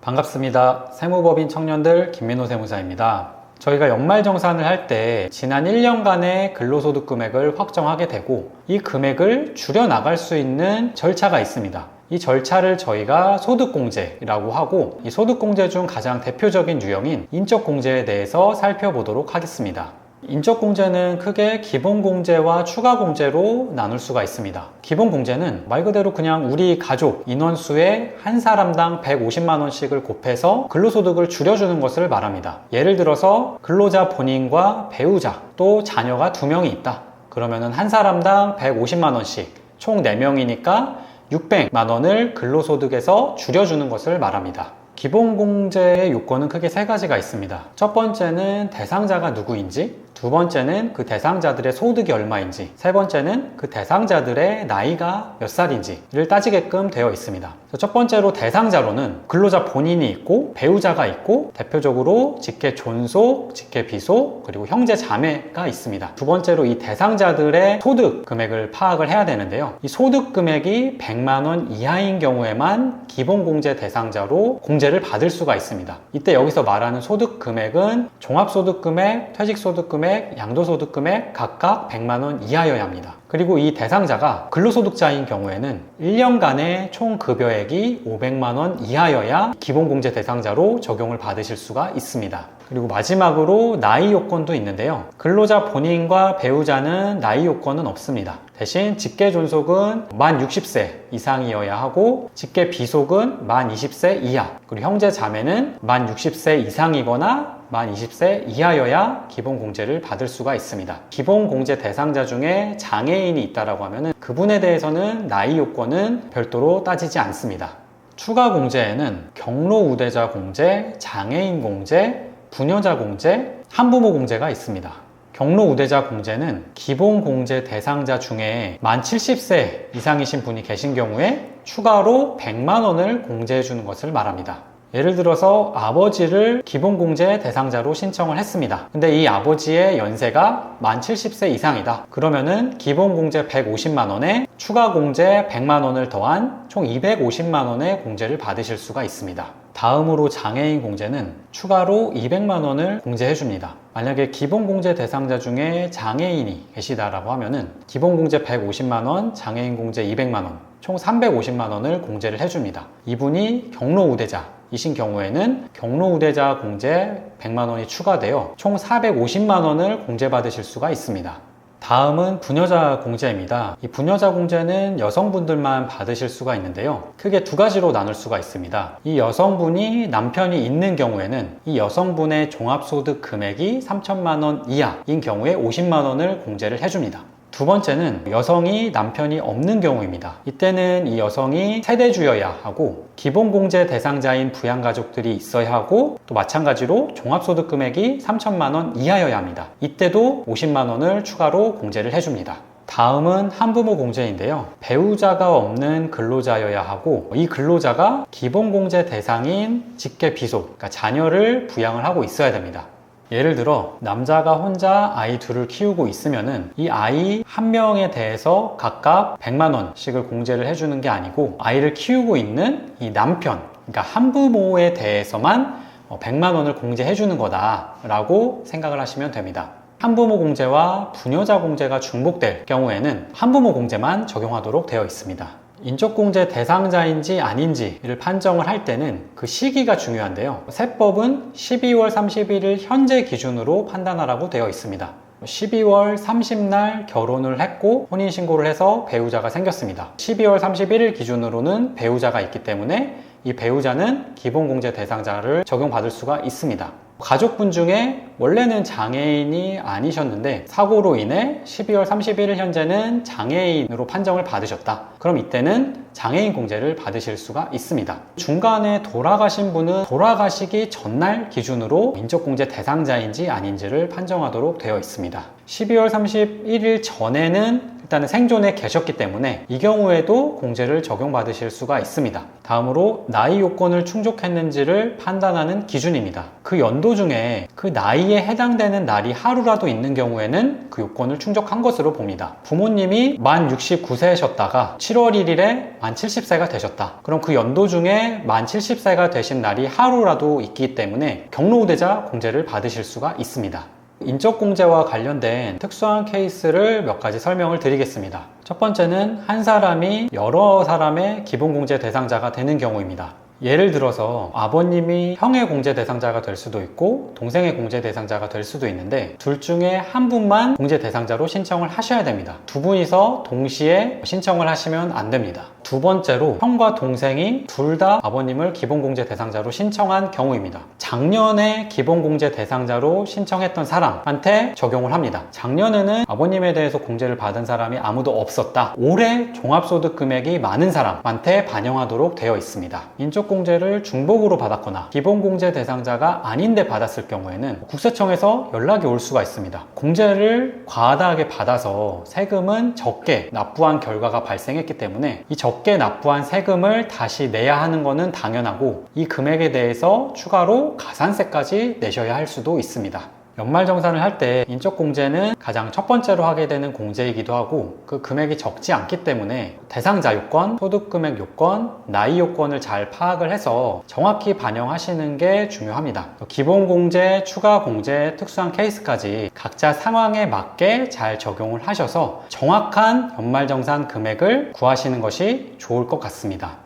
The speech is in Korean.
반갑습니다. 세무법인 청년들 김민호 세무사입니다. 저희가 연말정산을 할 때 지난 1년간의 근로소득 금액을 확정하게 되고 이 금액을 줄여나갈 수 있는 절차가 있습니다. 이 절차를 저희가 소득공제라고 하고, 이 소득공제 중 가장 대표적인 유형인 인적공제에 대해서 살펴보도록 하겠습니다. 인적공제는 크게 기본공제와 추가공제로 나눌 수가 있습니다. 기본공제는 말 그대로 그냥 우리 가족 인원수의 한 사람당 150만원씩을 곱해서 근로소득을 줄여주는 것을 말합니다. 예를 들어서 근로자 본인과 배우자 또 자녀가 2명이 있다. 그러면은 한 사람당 150만원씩 총 4명이니까 600만원을 근로소득에서 줄여주는 것을 말합니다. 기본공제의 요건은 크게 3가지가 있습니다. 첫 번째는 대상자가 누구인지, 두 번째는 그 대상자들의 소득이 얼마인지, 세 번째는 그 대상자들의 나이가 몇 살인지를 따지게끔 되어 있습니다. 첫 번째로 대상자로는 근로자 본인이 있고 배우자가 있고 대표적으로 직계 존속, 직계 비속, 그리고 형제 자매가 있습니다. 두 번째로 이 대상자들의 소득 금액을 파악을 해야 되는데요. 이 소득 금액이 100만원 이하인 경우에만 기본공제 대상자로 공제를 받을 수가 있습니다. 이때 여기서 말하는 소득 금액은 종합소득 금액, 퇴직소득 금액, 양도소득 금액 각각 100만원 이하여야 합니다. 그리고 이 대상자가 근로소득자인 경우에는 1년간의 총 급여액이 500만원 이하여야 기본공제 대상자로 적용을 받으실 수가 있습니다. 그리고 마지막으로 나이 요건도 있는데요. 근로자 본인과 배우자는 나이 요건은 없습니다. 대신 직계 존속은 만 60세 이상이어야 하고 직계 비속은 만 20세 이하, 그리고 형제 자매는 만 60세 이상이거나 만 20세 이하여야 기본공제를 받을 수가 있습니다. 기본공제 대상자 중에 장애인이 있다라고 하면은 그분에 대해서는 나이 요건은 별도로 따지지 않습니다. 추가공제에는 경로우대자 공제, 장애인 공제, 부녀자 공제, 한부모 공제가 있습니다. 경로우대자 공제는 기본공제 대상자 중에 만 70세 이상이신 분이 계신 경우에 추가로 100만원을 공제해 주는 것을 말합니다. 예를 들어서 아버지를 기본공제 대상자로 신청을 했습니다. 근데 이 아버지의 연세가 만 70세 이상이다. 그러면은 기본공제 150만원에 추가공제 100만원을 더한 총 250만원의 공제를 받으실 수가 있습니다. 다음으로 장애인 공제는 추가로 200만원을 공제해 줍니다. 만약에 기본공제 대상자 중에 장애인이 계시다라고 하면은 기본공제 150만원, 장애인 공제 200만원, 총 350만원을 공제를 해줍니다. 이분이 경로우대자이신 경우에는 경로우대자 공제 100만원이 추가되어 총 450만원을 공제받으실 수가 있습니다. 다음은 부녀자 공제입니다. 이 부녀자 공제는 여성분들만 받으실 수가 있는데요. 크게 2가지로 나눌 수가 있습니다. 이 여성분이 남편이 있는 경우에는 이 여성분의 종합소득 금액이 3천만원 이하인 경우에 50만원을 공제를 해줍니다. 두 번째는 여성이 남편이 없는 경우입니다. 이때는 이 여성이 세대주여야 하고 기본공제 대상자인 부양가족들이 있어야 하고 또 마찬가지로 종합소득 금액이 3천만원 이하여야 합니다. 이때도 50만원을 추가로 공제를 해줍니다. 다음은 한부모 공제인데요. 배우자가 없는 근로자여야 하고 이 근로자가 기본공제 대상인 직계 비속, 그러니까 자녀를 부양을 하고 있어야 됩니다. 예를 들어 남자가 혼자 아이 둘을 키우고 있으면은 이 아이 한 명에 대해서 각각 100만원씩을 공제를 해주는 게 아니고 아이를 키우고 있는 이 남편, 그러니까 한부모에 대해서만 100만원을 공제해 주는 거다라고 생각을 하시면 됩니다. 한부모 공제와 부녀자 공제가 중복될 경우에는 한부모 공제만 적용하도록 되어 있습니다. 인적공제 대상자인지 아닌지를 판정을 할 때는 그 시기가 중요한데요. 세법은 12월 31일 현재 기준으로 판단하라고 되어 있습니다. 12월 30날 결혼을 했고 혼인신고를 해서 배우자가 생겼습니다. 12월 31일 기준으로는 배우자가 있기 때문에 이 배우자는 기본공제 대상자를 적용받을 수가 있습니다. 가족분 중에 원래는 장애인이 아니셨는데 사고로 인해 12월 31일 현재는 장애인으로 판정을 받으셨다. 그럼 이때는 장애인 공제를 받으실 수가 있습니다. 중간에 돌아가신 분은 돌아가시기 전날 기준으로 인적공제 대상자인지 아닌지를 판정하도록 되어 있습니다. 12월 31일 전에는 일단은 생존에 계셨기 때문에 이 경우에도 공제를 적용받으실 수가 있습니다. 다음으로 나이 요건을 충족했는지를 판단하는 기준입니다. 그 연도 중에 그 나이 나이에 해당되는 날이 하루라도 있는 경우에는 그 요건을 충족한 것으로 봅니다. 부모님이 만 69세셨다가 7월 1일에 만 70세가 되셨다. 그럼 그 연도 중에 만 70세가 되신 날이 하루라도 있기 때문에 경로우대자 공제를 받으실 수가 있습니다. 인적공제와 관련된 특수한 케이스를 몇 가지 설명을 드리겠습니다. 첫 번째는 한 사람이 여러 사람의 기본공제 대상자가 되는 경우입니다. 예를 들어서 아버님이 형의 공제 대상자가 될 수도 있고 동생의 공제 대상자가 될 수도 있는데 둘 중에 한 분만 공제 대상자로 신청을 하셔야 됩니다. 두 분이서 동시에 신청을 하시면 안 됩니다. 두 번째로 형과 동생이 둘 다 아버님을 기본공제 대상자로 신청한 경우입니다. 작년에 기본공제 대상자로 신청했던 사람한테 적용을 합니다. 작년에는 아버님에 대해서 공제를 받은 사람이 아무도 없었다. 올해 종합소득 금액이 많은 사람한테 반영하도록 되어 있습니다. 인적공제를 중복으로 받았거나 기본공제 대상자가 아닌데 받았을 경우에는 국세청에서 연락이 올 수가 있습니다. 공제를 과다하게 받아서 세금은 적게 납부한 결과가 발생했기 때문에 이 적게 납부한 세금을 다시 내야 하는 것은 당연하고 이 금액에 대해서 추가로 가산세까지 내셔야 할 수도 있습니다. 연말정산을 할 때 인적공제는 가장 첫 번째로 하게 되는 공제이기도 하고 그 금액이 적지 않기 때문에 대상자 요건, 소득금액 요건, 나이 요건을 잘 파악을 해서 정확히 반영하시는 게 중요합니다. 기본공제, 추가공제, 특수한 케이스까지 각자 상황에 맞게 잘 적용을 하셔서 정확한 연말정산 금액을 구하시는 것이 좋을 것 같습니다.